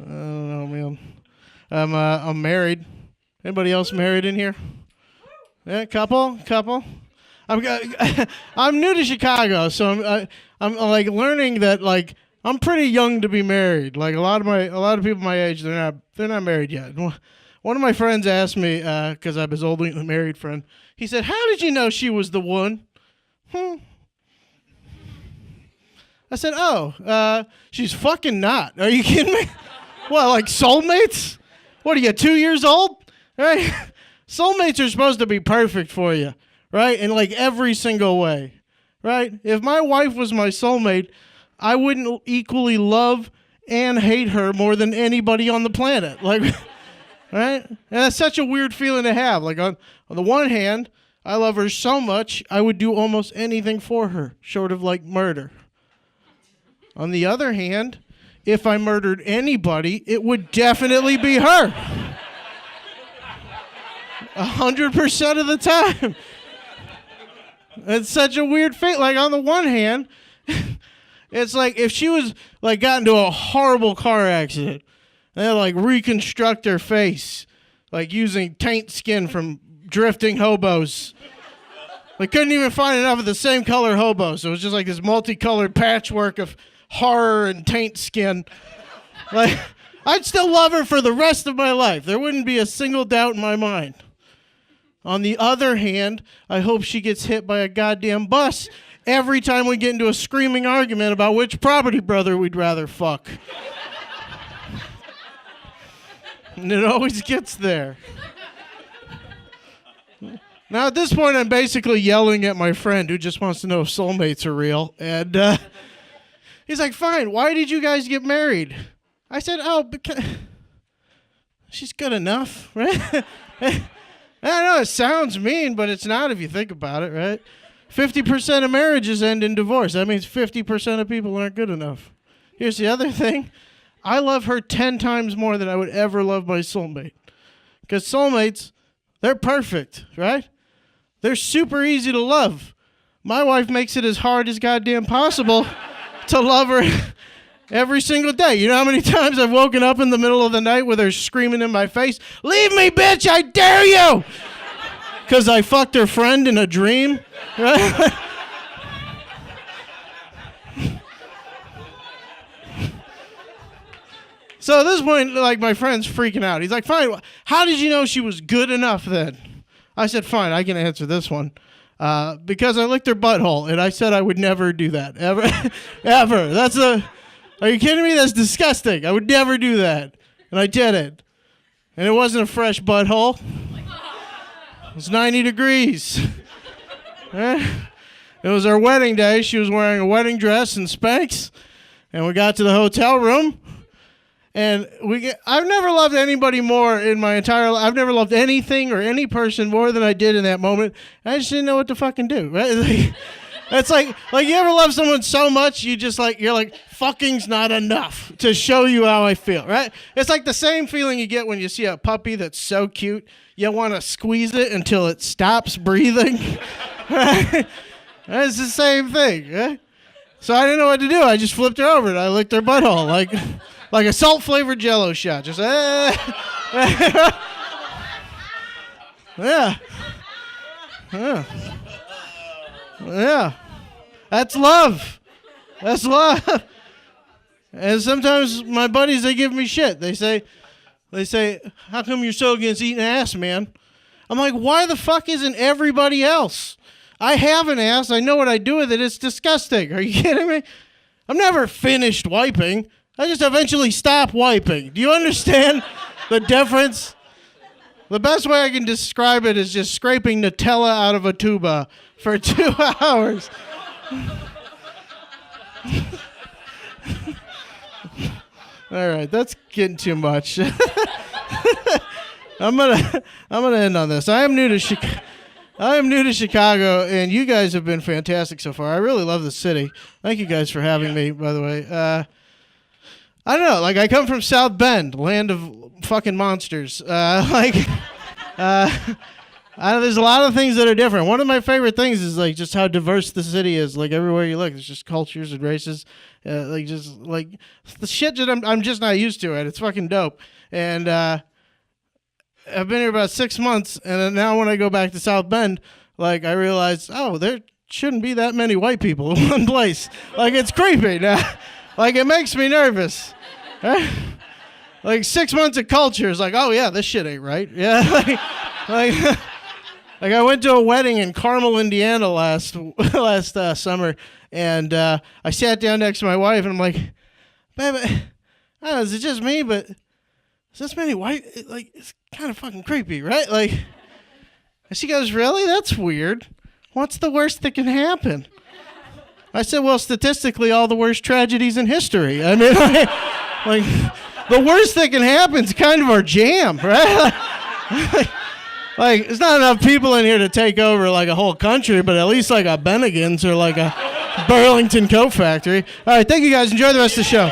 I don't know, man. I'm married. Anybody else married in here? Yeah, couple. I'm new to Chicago, so I'm like learning that like I'm pretty young to be married. Like a lot of people my age, they're not married yet. One of my friends asked me because I was only a married friend. He said, "How did you know she was the one?" I said, "Oh, she's fucking not. Are you kidding me? What, like soulmates? What are you, 2 years old? Right? Soulmates are supposed to be perfect for you, right? In like every single way, right? If my wife was my soulmate, I wouldn't equally love and hate her more than anybody on the planet. Like, right? And that's such a weird feeling to have. Like on the one hand, I love her so much, I would do almost anything for her, short of like murder. On the other hand, if I murdered anybody, it would definitely be her. 100% of the time. It's such a weird fate. Like on the one hand, it's like if she was like got into a horrible car accident, and they like reconstruct her face, like using taint skin from drifting hobos. They couldn't even find enough of the same color hobos, so it was just like this multicolored patchwork of horror and taint skin. Like, I'd still love her for the rest of my life. There wouldn't be a single doubt in my mind. On the other hand, I hope she gets hit by a goddamn bus every time we get into a screaming argument about which property brother we'd rather fuck. And it always gets there. Now, at this point, I'm basically yelling at my friend who just wants to know if soulmates are real. And he's like, "Fine, why did you guys get married?" I said, "Oh, because she's good enough," right? I know it sounds mean, but it's not if you think about it, right? 50% of marriages end in divorce. That means 50% of people aren't good enough. Here's the other thing. I love her 10 times more than I would ever love my soulmate. Because soulmates, they're perfect, right? They're super easy to love. My wife makes it as hard as goddamn possible to love her every single day. You know how many times I've woken up in the middle of the night with her screaming in my face, "Leave me, bitch, I dare you!" Because I fucked her friend in a dream. Right? So at this point, like, my friend's freaking out. He's like, "Fine, how did you know she was good enough then?" I said, "Fine, I can answer this one. Because I licked her butthole, and I said I would never do that. Ever. Ever. Are you kidding me? That's disgusting. I would never do that. And I did it. And it wasn't a fresh butthole. It was 90 degrees. It was our wedding day. She was wearing a wedding dress and Spanx. And we got to the hotel room. And I've never loved anybody more in my entire life. I've never loved anything or any person more than I did in that moment. I just didn't know what to fucking do. Right? It's like you ever love someone so much you're like fucking's not enough to show you how I feel, right? It's like the same feeling you get when you see a puppy that's so cute you want to squeeze it until it stops breathing. Right? It's the same thing, right? So I didn't know what to do. I just flipped her over and I licked her butthole like a salt-flavored Jell-O shot. Just, yeah. Yeah. That's love. That's love. And sometimes my buddies, they give me shit. They say, "How come you're so against eating ass, man?" I'm like, why the fuck isn't everybody else? I have an ass. I know what I do with it. It's disgusting. Are you kidding me? I'm never finished wiping. I just eventually stop wiping. Do you understand the difference? The best way I can describe it is just scraping Nutella out of a tuba for 2 hours. All right, that's getting too much. I'm gonna end on this. I am new to Chicago, and you guys have been fantastic so far. I really love the city. Thank you guys for having me, by the way. I don't know, like, I come from South Bend, land of fucking monsters. There's a lot of things that are different. One of my favorite things is like just how diverse the city is. Like everywhere you look, there's just cultures and races. Like just like the shit that I'm just not used to it. It's fucking dope. And I've been here about 6 months, and then now when I go back to South Bend, like I realize, oh, there shouldn't be that many white people in one place. Like it's creepy now. Like it makes me nervous. Like 6 months of culture is like, oh yeah, this shit ain't right. Yeah, like like I went to a wedding in Carmel, Indiana last summer, and I sat down next to my wife, and I'm like, babe, I don't know, is it just me, but is this many white? Like it's kind of fucking creepy, right? Like, and she goes, really? That's weird. What's the worst that can happen? I said, well, statistically, all the worst tragedies in history. I mean, like the worst that can happen is kind of our jam, right? Like, there's not enough people in here to take over, like, a whole country, but at least, like, a Bennigan's or, like, a Burlington Coat Factory. All right, thank you, guys. Enjoy the rest of the show.